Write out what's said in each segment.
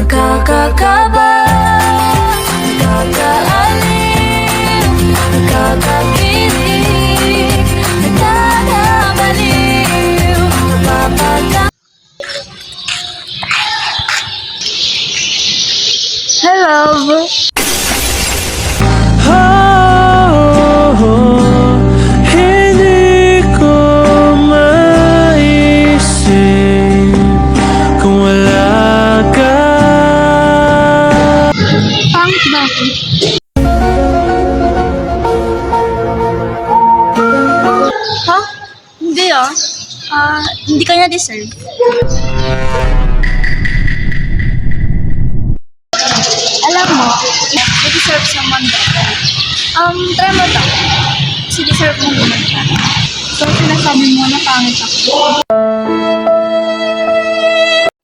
Nakakakaba, nakakaaliw, nakakakilig, nakakabaliw, napapata. Hello. Hindi ko maisip kung wala ka. Pangit ba ako? Ha? Hindi hindi ka na deserve. Alam mo, you deserve someone better. Try mo to. Kasi deserve mo naman siya. So, sinasabi mo na pangit ako.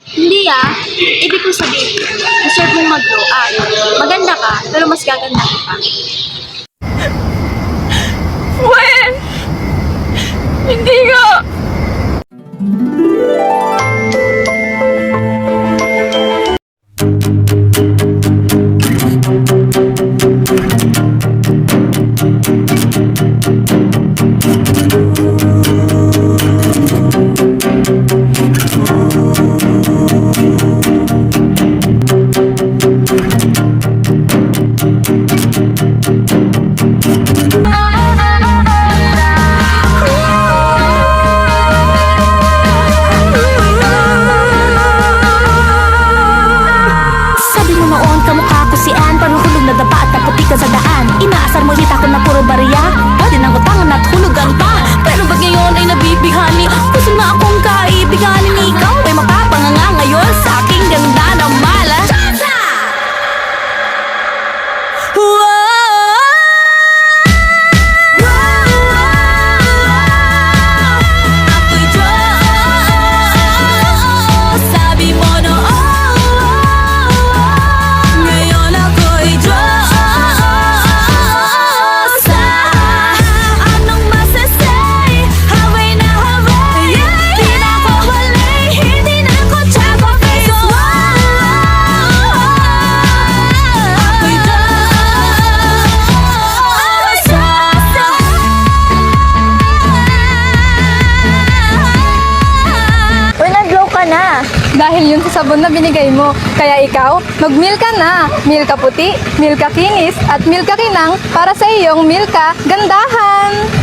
Hindi ibig ko sabihin, deserve mong mag-grow up. Maganda ka, pero mas gaganda ka pa. When? Hindi nga. Sa daan, inaasar mo hita ko na puro barya. Pwede nang utangan at hulugan pa. Pero ba't ngayon ay nabibighani? Gusto na akong kaibiganin. Ikaw ay mapapanganga ngayon sa aking ganda ng mala. Ako'y Diyos, sabi mo noon. Ngayon ako'y Diyos. Dahil yun sa sabon na binigay mo. Kaya ikaw, mag-Milka na. Milka puti, Milka kinis, at Milka kinang para sa iyong Milka gandahan.